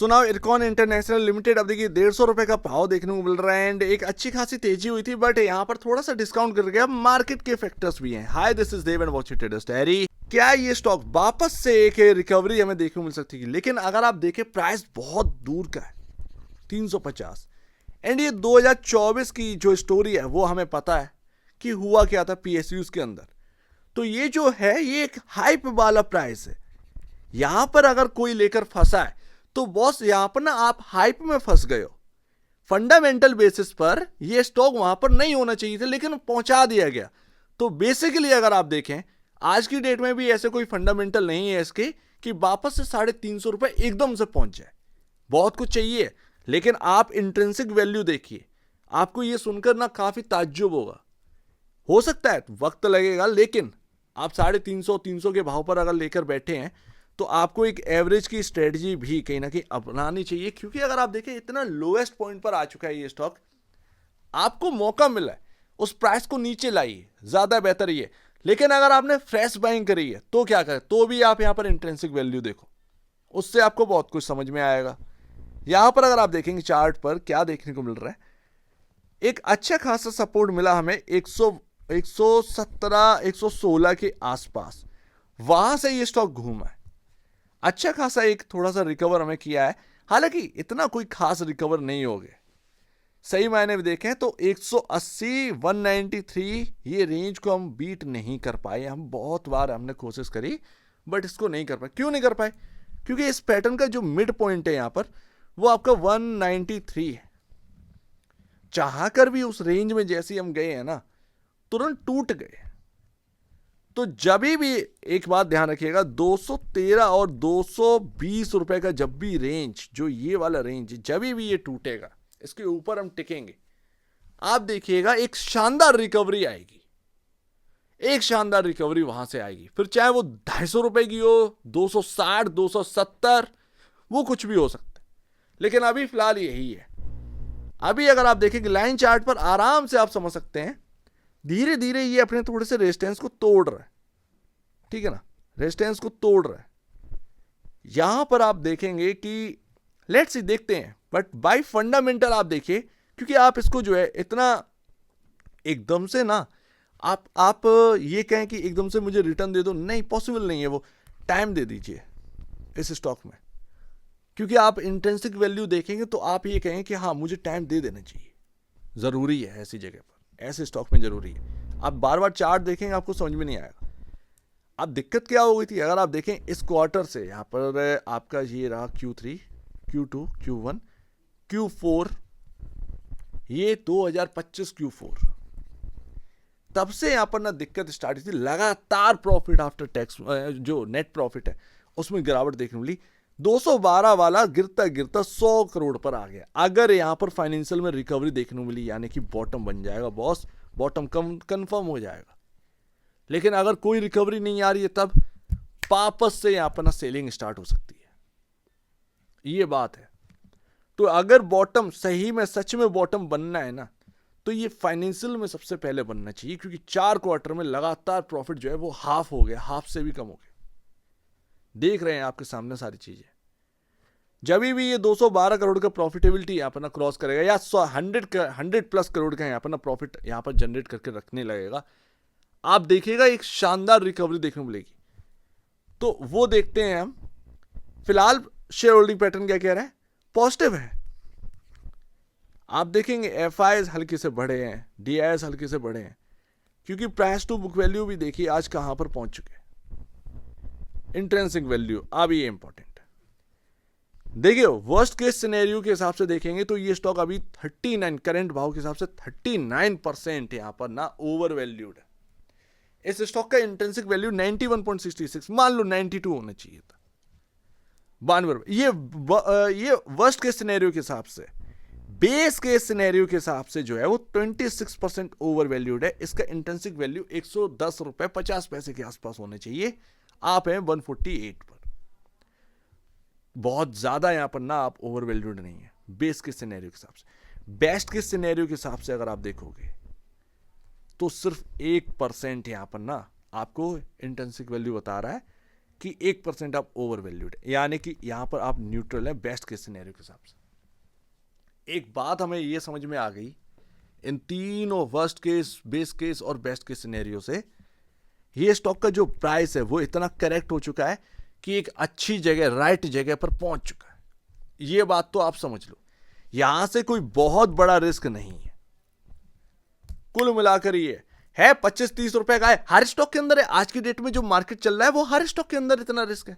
सुनाओ IRCON international limited अब देखिए 150 रुपए का भाव देखने को मिल रहा है एंड एक अच्छी खासी तेजी हुई थी, बट यहाँ पर थोड़ा सा डिस्काउंट कर गया। मार्केट के फैक्टर्स भी हैं। Hi, this is Dev and watching Traders Diary. क्या ये स्टॉक वापस से एक रिकवरी हमें देखने को मिल सकती है? लेकिन अगर आप देखें प्राइस बहुत दूर का है, 350, एंड ये 2024 की जो स्टोरी है वो हमें पता है कि हुआ क्या था पीएसयूज के अंदर। तो ये जो है ये एक हाइप वाला प्राइस है। यहां पर अगर कोई लेकर फंसा है तो बॉस यहां पर ना आप हाइप में फंस गए हो। फंडामेंटल बेसिस पर ये स्टॉक वहां पर नहीं होना चाहिए था, लेकिन पहुंचा दिया गया। तो बेसिकली अगर आप देखें आज की डेट में भी ऐसे कोई फंडामेंटल नहीं है इसके कि वापस से 350 रुपए एकदम से पहुंच जाए। बहुत कुछ चाहिए, लेकिन आप इंट्रिंसिक वैल्यू देखिए। आपको ये सुनकर ना काफी ताज्जुब होगा। हो सकता है वक्त लगेगा, लेकिन आप 350 के भाव पर अगर लेकर बैठे हैं तो आपको एक एवरेज की स्ट्रेटजी भी कहीं ना कहीं अपनानी चाहिए, क्योंकि अगर आप देखें इतना लोएस्ट पॉइंट पर आ चुका है ये स्टॉक। आपको मौका मिला है उस प्राइस को नीचे लाइए, ज्यादा बेहतर ये। लेकिन अगर आपने फ्रेश बाइंग करी है तो क्या करें, तो भी आप यहां पर इंट्रिंसिक वैल्यू देखो, उससे आपको बहुत कुछ समझ में आएगा। यहां पर अगर आप देखेंगे चार्ट पर क्या देखने को मिल रहा है, एक अच्छा खासा सपोर्ट मिला हमें 117 116 के आसपास। वहां से ये स्टॉक घूमा है, अच्छा खासा एक थोड़ा सा रिकवर हमें किया है। हालांकि इतना कोई खास रिकवर नहीं हो गया। सही मायने में देखें तो 180 193 ये रेंज को हम बीट नहीं कर पाए। हम बहुत बार हमने कोशिश करी, बट इसको नहीं कर पाए। क्यों नहीं कर पाए? क्योंकि इस पैटर्न का जो मिड पॉइंट है यहां पर वो आपका 193 है। चाह कर भी उस रेंज में जैसे हम गए हैं ना, तुरंत टूट गए। तो जब भी एक बात ध्यान रखिएगा, 213 और 220 रुपए का जब भी रेंज, जो ये वाला रेंज जब भी ये टूटेगा, इसके ऊपर हम टिकेंगे, आप देखिएगा एक शानदार रिकवरी आएगी। एक शानदार रिकवरी वहां से आएगी, फिर चाहे वो 250 रुपए की हो, 260 270, वो कुछ भी हो सकता है। लेकिन अभी फिलहाल यही है। अभी अगर आप देखेंगे लाइन चार्ट पर आराम से आप समझ सकते हैं, धीरे धीरे ये अपने थोड़े से रेजिस्टेंस को तोड़ रहा है। ठीक है ना, रेजिस्टेंस को तोड़ रहा है। यहां पर आप देखेंगे कि लेट्स सी देखते हैं, बट बाय फंडामेंटल आप देखिए, क्योंकि आप इसको जो है इतना एकदम से ना आप ये कहें कि एकदम से मुझे रिटर्न दे दो, नहीं, पॉसिबल नहीं है। वो टाइम दे दीजिए इस स्टॉक में, क्योंकि आप इंट्रिंसिक वैल्यू देखेंगे तो आप ये कहें कि हाँ मुझे टाइम दे देना चाहिए। जरूरी है ऐसी जगह पर, ऐसे स्टॉक में जरूरी है। आप बार बार चार्ट देखेंगे आपको समझ में नहीं आएगा। अब दिक्कत क्या हो गई थी, अगर आप देखें इस क्वार्टर से, यहां पर आपका ये रहा Q3 Q2 Q1 Q4, ये 2025 Q4, तब से यहां पर ना दिक्कत स्टार्ट हुई थी। लगातार प्रॉफिट आफ्टर टैक्स, जो नेट प्रॉफिट है उसमें गिरावट देखने मिली। 212 वाला गिरता गिरता 100 करोड़ पर आ गया। अगर यहां पर फाइनेंशियल में रिकवरी देखने मिली, यानी कि बॉटम बन जाएगा बॉस, बॉटम कंफर्म हो जाएगा। लेकिन अगर कोई रिकवरी नहीं आ रही है तब वापस से यहां पर ना सेलिंग स्टार्ट हो सकती है। ये बात है। तो अगर बॉटम सही में सच में बॉटम बनना है ना, तो ये फाइनेंशियल में सबसे पहले बनना चाहिए, क्योंकि 4 क्वार्टर में लगातार प्रॉफिट जो है वो हाफ हो गया, हाफ से भी कम हो गया। देख रहे हैं आपके सामने सारी चीजें। जब भी ये 212 करोड़ का प्रॉफिटेबिलिटी यहां पर ना क्रॉस करेगा, या 100 प्लस करोड़ का यहां पर ना प्रॉफिट यहां पर जनरेट करके रखने लगेगा, आप देखिएगा एक शानदार रिकवरी देखने को मिलेगी। तो वो देखते हैं हम। फिलहाल शेयर होल्डिंग पैटर्न क्या कह रहा है, पॉजिटिव है। आप देखेंगे एफआईज हल्के से बढ़े हैं, डीआईएस हल्के से बढ़े हैं, क्योंकि प्राइस टू बुक वैल्यू भी देखिए आज कहां पर पहुंच चुके हैं। इंट्रिंसिक वैल्यू अब ये इंपॉर्टेंट है। देखिए वर्स्ट केस सिनेरियो के हिसाब से देखेंगे तो ये स्टॉक अभी 39 करंट भाव के हिसाब से 39% यहां पर ना ओवर वैल्यूड है। इस स्टॉक का इंट्रिंसिक वैल्यू 91.66, मान लो 92 होना चाहिए था, 92। ये वर्स्ट केस सिनेरियो के हिसाब से, बेस केस सिनेरियो के हिसाब से जो है वो 26% ओवर वैल्यूड है। इसका इंट्रिंसिक वैल्यू 110 रुपए 50 पैसे के आसपास होने चाहिए। आप हैं 148 पर, बहुत ज्यादा यहां पर ना आप ओवर वैल्यूड नहीं है बेस के सिनेरियो के हिसाब से। बेस्ट के सिनेरियो के हिसाब से अगर आप देखोगे तो सिर्फ 1% यहां पर ना आपको इंट्रिंसिक वैल्यू बता रहा है कि 1% आप ओवर वैल्यूड है, यानी कि यहां पर आप न्यूट्रल है बेस्ट केस सिनेरियो के हिसाब से। एक बात हमें यह समझ में आ गई इन तीनों वर्स्ट केस, बेस केस और बेस्ट केस सिनेरियो से, ये स्टॉक का जो प्राइस है वो इतना करेक्ट हो चुका है कि एक अच्छी जगह, राइट जगह पर पहुंच चुका है। ये बात तो आप समझ लो, यहां से कोई बहुत बड़ा रिस्क नहीं है। कुल मिलाकर ये है 25-30 रुपए का है, हर स्टॉक के अंदर है। आज की डेट में जो मार्केट चल रहा है वो हर स्टॉक के अंदर इतना रिस्क है।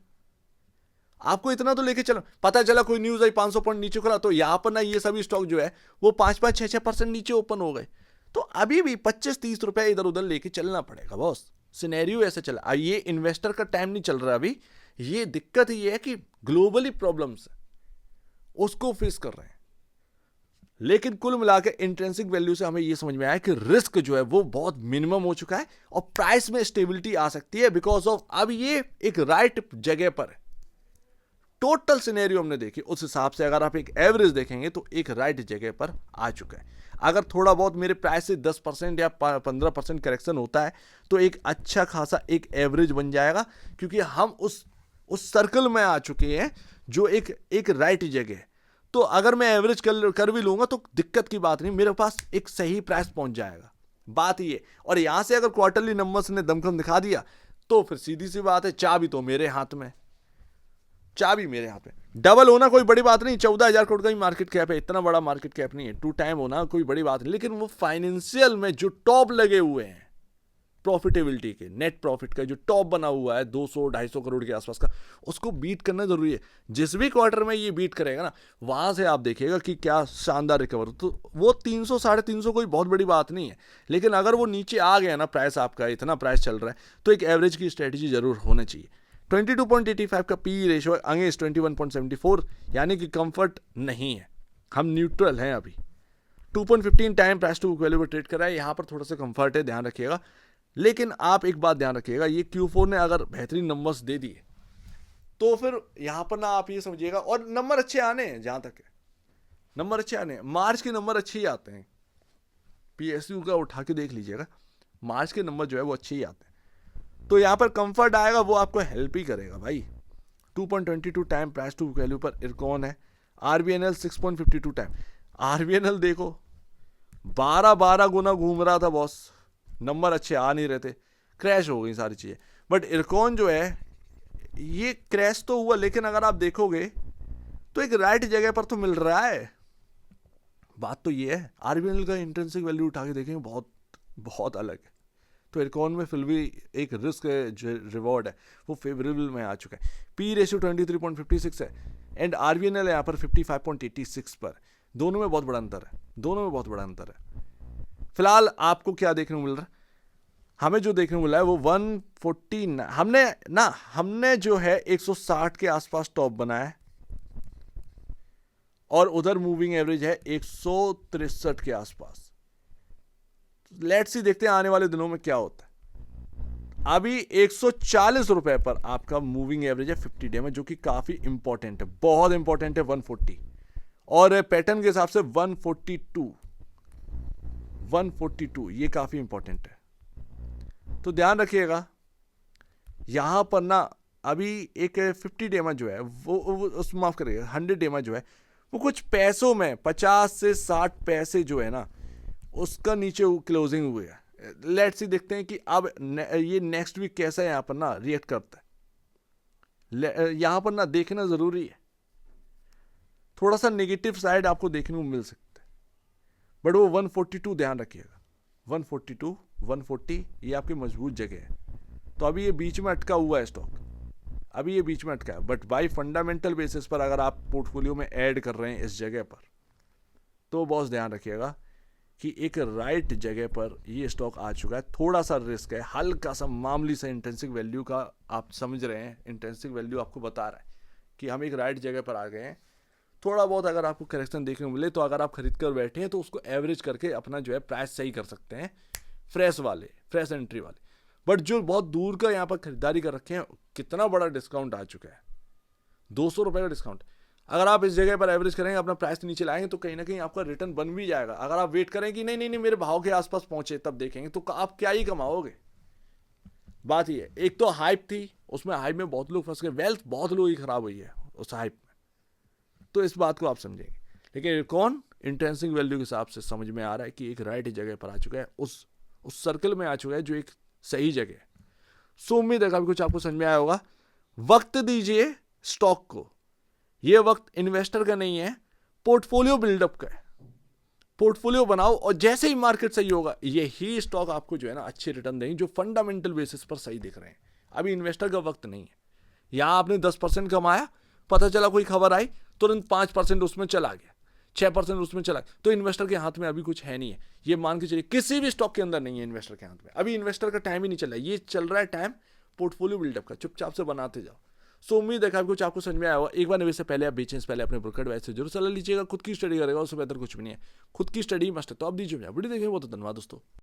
आपको इतना तो लेके चलो, पता चला कोई न्यूज आई 500 पॉइंट नीचे खुला, तो यहां पर ना ये सभी स्टॉक जो है वो 5-5, 6-6% नीचे ओपन हो गए, तो अभी भी 25-30 रुपए इधर उधर लेके चलना पड़ेगा बॉस। सिनेरियो ऐसे चला। ये इन्वेस्टर का टाइम नहीं चल रहा अभी। ये दिक्कत ये है कि ग्लोबली प्रॉब्लम्स है, उसको फेस कर रहे हैं। लेकिन कुल मिलाकर इंट्रिंसिक वैल्यू से हमें यह समझ में आया कि रिस्क जो है वो बहुत मिनिमम हो चुका है और प्राइस में स्टेबिलिटी आ सकती है, बिकॉज ऑफ अब ये एक राइट जगह पर है। टोटल सिनेरियो हमने देखी, उस हिसाब से अगर आप एक एवरेज देखेंगे तो एक राइट जगह पर आ चुका है। अगर थोड़ा बहुत मेरे प्राइस से 10% या 15% करेक्शन होता है तो एक अच्छा खासा एक एवरेज बन जाएगा, क्योंकि हम उस सर्कल में आ चुके हैं जो एक राइट जगह है। तो अगर मैं एवरेज कर भी लूंगा तो दिक्कत की बात नहीं, मेरे पास एक सही प्राइस पहुंच जाएगा। बात ये, और यहां से अगर क्वार्टरली नंबर्स ने दमखम दिखा दिया तो फिर सीधी सी बात है, चाबी तो मेरे हाथ में, चाबी मेरे हाथ में। डबल होना कोई बड़ी बात नहीं, 14,000 करोड़ का ही मार्केट कैप है, इतना बड़ा मार्केट कैप नहीं है। 2 टाइम होना कोई बड़ी बात नहीं, लेकिन वो फाइनेंशियल में जो टॉप लगे हुए हैं प्रॉफिटेबिलिटी के, नेट प्रॉफिट का जो टॉप बना हुआ है 200-250 करोड़ के आसपास का, उसको बीट करना जरूरी है। जिस भी क्वार्टर में ये बीट करेगा ना, वहां से आप देखिएगा कि क्या शानदार रिकवर। तो वो 300, 350 कोई बहुत बड़ी बात नहीं है, लेकिन अगर वो नीचे आ गया ना प्राइस, आपका इतना प्राइस चल रहा है, तो एक एवरेज की स्ट्रेटेजी जरूर होनी चाहिए। 22.85 का पी रेशियो अगेंस्ट 21.74, यानी कि कंफर्ट नहीं है, हम न्यूट्रल हैं अभी। 2.15 टाइम प्राइस टू वैल्यू पर ट्रेड कर रहा है, यहां पर थोड़ा सा कंफर्ट है, ध्यान रखिएगा। लेकिन आप एक बात ध्यान रखिएगा, ये Q4 ने अगर बेहतरीन नंबर्स दे दिए तो फिर यहां पर ना आप ये समझिएगा, और नंबर अच्छे आने हैं, जहां तक है नंबर अच्छे आने हैं, मार्च के नंबर अच्छे ही आते हैं। PSU का उठा के देख लीजिएगा, मार्च के नंबर जो है वो अच्छे ही आते हैं। तो यहां पर कंफर्ट आएगा, वो आपको हेल्प ही करेगा भाई। 2.22 टाइम प्राइस टू वैल्यू पर इरकॉन है। RVNL 6.52 time. RVNL देखो 12 गुना घूम रहा था बॉस, नंबर अच्छे आ नहीं रहे थे, क्रैश हो गई सारी चीजें। बट इरकॉन जो है ये क्रैश तो हुआ, लेकिन अगर आप देखोगे तो एक राइट जगह पर तो मिल रहा है। बात तो ये है, RVNL का इंट्रिंसिक वैल्यू उठा के देखेंगे बहुत बहुत अलग है। तो इरकॉन में फिर भी एक रिस्क रिवॉर्ड है वो फेवरेबल में आ चुका है। पी रेशियो 23.56 है एंड RVNL यहाँ पर 55.86 पर। दोनों में बहुत बड़ा अंतर है, दोनों में बहुत बड़ा अंतर है। फिलहाल आपको क्या देखने को मिल रहा है, हमें जो देखने को मिला है वो 149, हमने जो है 160 के आसपास टॉप बनाया है, और उधर मूविंग एवरेज है 163 के आसपास। लेट्स सी, देखते हैं आने वाले दिनों में क्या होता है। अभी 140 रुपए पर आपका मूविंग एवरेज है 50 डे में, जो कि काफी इंपॉर्टेंट है, बहुत इंपॉर्टेंट है 140, और पैटर्न के हिसाब से 142 ये काफी इंपॉर्टेंट है। तो ध्यान रखिएगा, यहां पर ना अभी एक 50 डे में जो है वो माफ करिएगा 100 डे में जो है वो कुछ पैसों में 50 से 60 पैसे जो है ना उसका नीचे क्लोजिंग हुई है। लेट्स सी, देखते हैं कि अब ये नेक्स्ट वीक कैसा है, यहां पर ना रिएक्ट करता है। यहां पर ना देखना जरूरी है, थोड़ा सा नेगेटिव साइड आपको देखने को मिल सकता है, बट वो 142 ध्यान रखिएगा, 142 140 ये आपकी मजबूत जगह है। तो अभी ये बीच में अटका हुआ है स्टॉक, अभी ये बीच में अटका है, बट बाय फंडामेंटल बेसिस पर अगर आप पोर्टफोलियो में ऐड कर रहे हैं इस जगह पर, तो बॉस ध्यान रखिएगा कि एक राइट जगह पर ये स्टॉक आ चुका है। थोड़ा सा रिस्क है, हल्का सा मामूली सा इंट्रिंसिक वैल्यू का आप समझ रहे हैं, इंट्रिंसिक वैल्यू आपको बता रहा है कि हम एक राइट जगह पर आ गए हैं। थोड़ा बहुत अगर आपको करेक्शन देखने को मिले तो अगर आप खरीद कर बैठे हैं तो उसको एवरेज करके अपना जो है प्राइस सही कर सकते हैं, फ्रेश एंट्री वाले। बट जो बहुत दूर का यहाँ पर खरीदारी कर रखे हैं, कितना बड़ा डिस्काउंट आ चुका है, 200 रुपए का डिस्काउंट। अगर आप इस जगह पर एवरेज करेंगे, अपना प्राइस नीचे लाएंगे, तो कहीं ना कहीं आपका रिटर्न बन भी जाएगा। अगर आप वेट करें कि नहीं मेरे भाव के आसपास पहुंचे तब देखेंगे, तो आप क्या ही कमाओगे। बात ये है, एक तो हाइप थी, उसमें हाइप में बहुत लोग फंस गए, वेल्थ बहुत लोगों की खराब हुई है उस हाइप में, तो इस बात को आप समझेंगे। लेकिन कौन इंट्रिंसिक वैल्यू के हिसाब से समझ में आ रहा है कि एक राइट जगह पर आ चुका है, उस सर्कल में आ चुका है जो एक सही जगह है। सो उम्मीद है काफी कुछ आपको समझ में आया होगा। वक्त दीजिए स्टॉक को, यह वक्त इन्वेस्टर का नहीं है, पोर्टफोलियो बिल्डअप का है। पोर्टफोलियो बनाओ और जैसे ही मार्केट सही होगा यही स्टॉक आपको जो है ना अच्छे रिटर्न देंगे, जो फंडामेंटल बेसिस पर सही दिख रहे हैं। अभी इन्वेस्टर का वक्त नहीं है। यहां आपने 10% कमाया, पता चला कोई खबर आई, तुरंत 5% उसमें चला गया, 6% उसमें चला गया, तो इन्वेस्टर के हाथ में अभी कुछ है नहीं है। ये मान के चलिए किसी भी स्टॉक के अंदर नहीं है इन्वेस्टर के हाथ में। अभी इन्वेस्टर का टाइम ही नहीं चल रहा है, ये चल रहा है टाइम पोर्टफोलियो बिल्डअप का। चुपचाप से बनाते जाओ। सो उम्मीद है कुछ आपको समझ में आया होगा। एक बार निवेश से पहले आप बेचने से पहले अपने ब्रोकर एडवाइस से जरूर सलाह लीजिएगा। खुद की स्टडी करेगा, उससे बेहतर कुछ भी नहीं है। खुद की स्टडी मस्ट है, तो आप दीजिए वीडियो देखेंगे। बहुत धन्यवाद दोस्तों।